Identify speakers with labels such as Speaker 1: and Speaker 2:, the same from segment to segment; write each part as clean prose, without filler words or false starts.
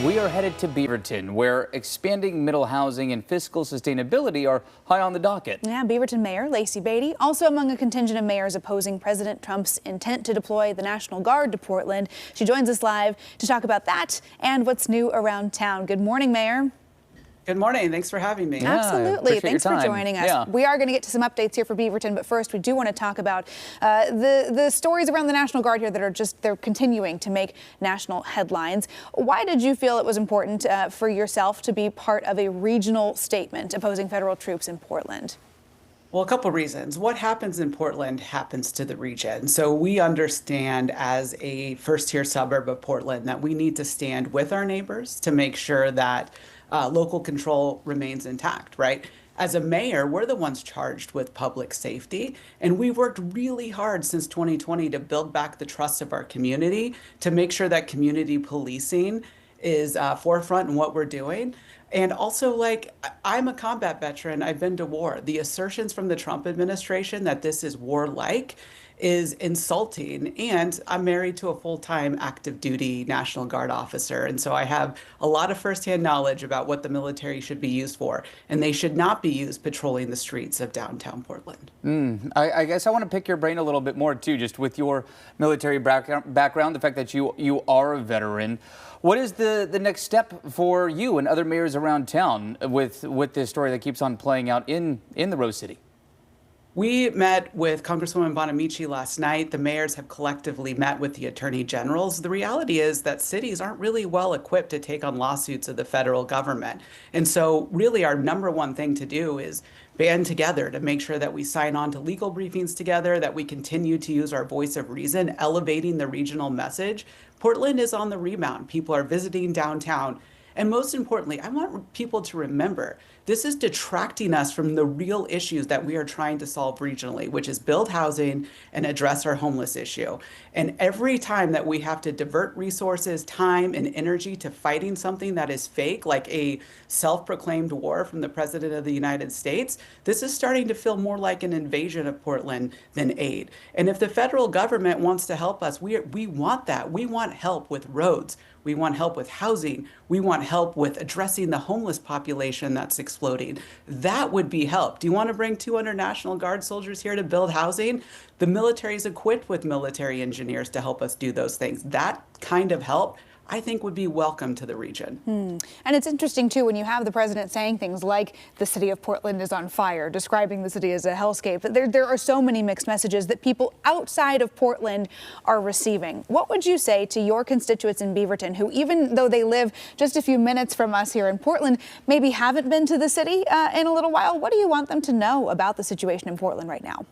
Speaker 1: We are headed to Beaverton, where expanding middle housing and fiscal sustainability are high on the docket.
Speaker 2: Yeah, Beaverton Mayor Lacey Beatty, also among a contingent of mayors opposing President Trump's intent to deploy the National Guard to Portland. She joins us live to talk about that and what's new around town. Good morning, Mayor.
Speaker 3: Good morning. Thanks for having me.
Speaker 1: Yeah,
Speaker 2: Absolutely. Thanks for joining us.
Speaker 1: Yeah.
Speaker 2: We are going to get to some updates here for Beaverton, but first we do want to talk about the stories around the National Guard here that are they're continuing to make national headlines. Why did you feel it was important for yourself to be part of a regional statement opposing federal troops in Portland?
Speaker 3: Well, a couple reasons. What happens in Portland happens to the region. So we understand as a first-tier suburb of Portland that we need to stand with our neighbors to make sure that local control remains intact, right? As a mayor, we're the ones charged with public safety, and we've worked really hard since 2020 to build back the trust of our community, to make sure that community policing is forefront in what we're doing. And also, I'm a combat veteran. I've been to war. The assertions from the Trump administration that this is warlike is insulting. And I'm married to a full-time active duty National Guard officer. And so I have a lot of firsthand knowledge about what the military should be used for. And they should not be used patrolling the streets of downtown Portland.
Speaker 1: I guess I want to pick your brain a little bit more, too, just with your military background, the fact that you are a veteran. What is the next step for you and other mayors around town with this story that keeps on playing out in the Rose City?
Speaker 3: We met with Congresswoman Bonamici last night. The mayors have collectively met with the attorney generals. The reality is that cities aren't really well equipped to take on lawsuits of the federal government. And so really our number one thing to do is band together to make sure that we sign on to legal briefings together, that we continue to use our voice of reason, elevating the regional message. Portland is on the rebound. People are visiting downtown. And most importantly, I want people to remember this is detracting us from the real issues that we are trying to solve regionally, which is build housing and address our homeless issue. And every time that we have to divert resources, time, and energy to fighting something that is fake, like a self-proclaimed war from the President of the United States, this is starting to feel more like an invasion of Portland than aid. And if the federal government wants to help us, we want that. We want help with roads. We want help with housing. We want help with addressing the homeless population that's exploding. That would be help. Do you want to bring 200 National Guard soldiers here to build housing? The military is equipped with military engineers to help us do those things. That kind of help, I think, would be welcome to the region.
Speaker 2: And it's interesting, too, when you have the president saying things like the city of Portland is on fire, describing the city as a hellscape. There are so many mixed messages that people outside of Portland are receiving. What would you say to your constituents in Beaverton who, even though they live just a few minutes from us here in Portland, maybe haven't been to the city in a little while? What do you want them to know about the situation in Portland right now?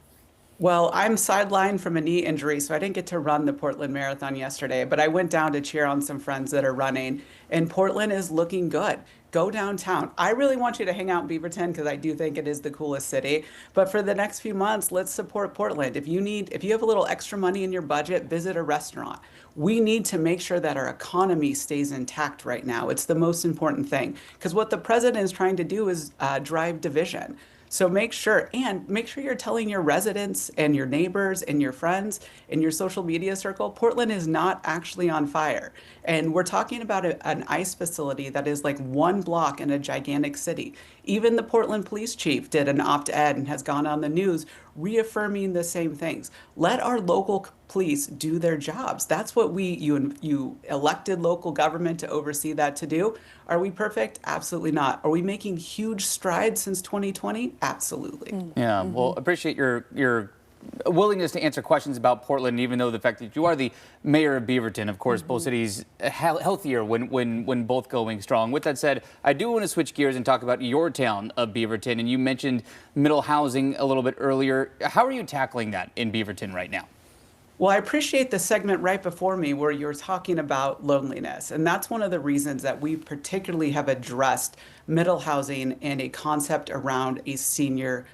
Speaker 3: Well, I'm sidelined from a knee injury, so I didn't get to run the Portland Marathon yesterday, but I went down to cheer on some friends that are running, and Portland is looking good. Go downtown. I really want you to hang out in Beaverton because I do think it is the coolest city. But for the next few months, let's support Portland. If you have a little extra money in your budget, visit a restaurant. We need to make sure that our economy stays intact right now. It's the most important thing because what the president is trying to do is drive division. So make sure you're telling your residents and your neighbors and your friends in your social media circle, Portland is not actually on fire. And we're talking about an ICE facility that is like one block in a gigantic city. Even the Portland police chief did an op-ed and has gone on the news reaffirming the same things. Let our local police do their jobs. That's what you elected local government to oversee that to do. Are we perfect? Absolutely not. Are we making huge strides since 2020? Absolutely.
Speaker 1: Yeah, well, appreciate your willingness to answer questions about Portland, even though the fact that you are the mayor of Beaverton, of course, both cities healthier when both going strong. With that said, I do want to switch gears and talk about your town of Beaverton. And you mentioned middle housing a little bit earlier. How are you tackling that in Beaverton right now?
Speaker 3: Well, I appreciate the segment right before me where you're talking about loneliness. And that's one of the reasons that we particularly have addressed middle housing and a concept around a senior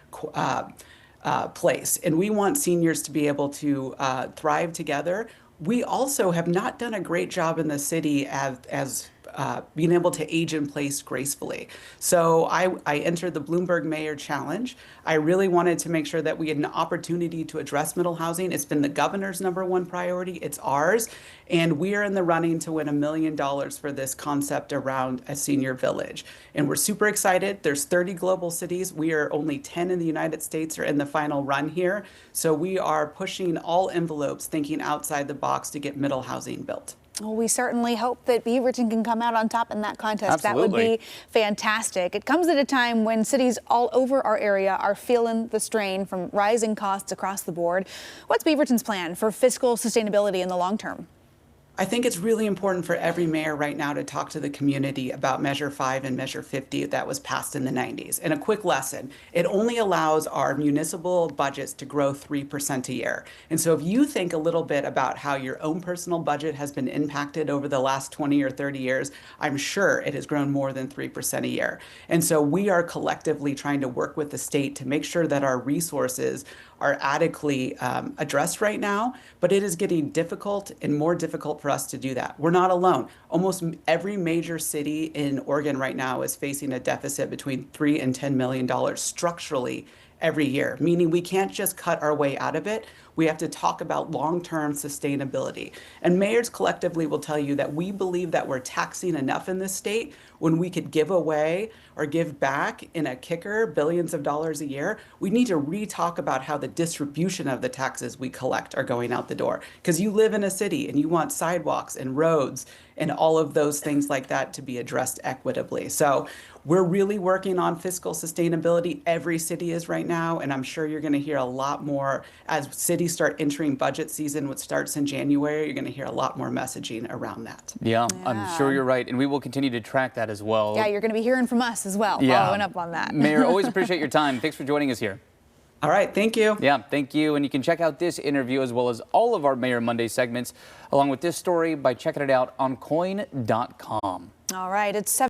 Speaker 3: place. And we want seniors to be able to thrive together. We also have not done a great job in the city as being able to age in place gracefully. So I entered the Bloomberg Mayor Challenge. I really wanted to make sure that we had an opportunity to address middle housing. It's been the governor's #1 priority. It's ours. And we are in the running to win $1 million for this concept around a senior village. And we're super excited. There's 30 global cities. We are only 10 in the United States are in the final run here. So we are pushing all envelopes, thinking outside the box to get middle housing built.
Speaker 2: Well, we certainly hope that Beaverton can come out on top in that contest.
Speaker 1: Absolutely.
Speaker 2: That would be fantastic. It comes at a time when cities all over our area are feeling the strain from rising costs across the board. What's Beaverton's plan for fiscal sustainability in the long term?
Speaker 3: I think it's really important for every mayor right now to talk to the community about Measure 5 and Measure 50 that was passed in the 90s. And a quick lesson, it only allows our municipal budgets to grow 3% a year. And so if you think a little bit about how your own personal budget has been impacted over the last 20 or 30 years, I'm sure it has grown more than 3% a year. And so we are collectively trying to work with the state to make sure that our resources are adequately addressed right now, but it is getting difficult and more difficult for us to do that. We're not alone. Almost every major city in Oregon right now is facing a deficit between $3 and $10 million structurally every year, meaning we can't just cut our way out of it. We have to talk about long-term sustainability. And mayors collectively will tell you that we believe that we're taxing enough in this state when we could give away or give back in a kicker billions of dollars a year. We need to re-talk about how the distribution of the taxes we collect are going out the door. Because you live in a city and you want sidewalks and roads and all of those things like that to be addressed equitably. So we're really working on fiscal sustainability. Every city is right now, and I'm sure you're going to hear a lot more as cities start entering budget season, which starts in January. You're going to hear a lot more messaging around that.
Speaker 1: Yeah, I'm sure you're right, and we will continue to track that as well.
Speaker 2: Yeah, you're going to be hearing from us as well, following up on that.
Speaker 1: Mayor, always appreciate your time. Thanks for joining us here.
Speaker 3: All right, thank you.
Speaker 1: Yeah, thank you. And you can check out this interview as well as all of our Mayor Monday segments, along with this story by checking it out on coin.com.
Speaker 2: All right, it's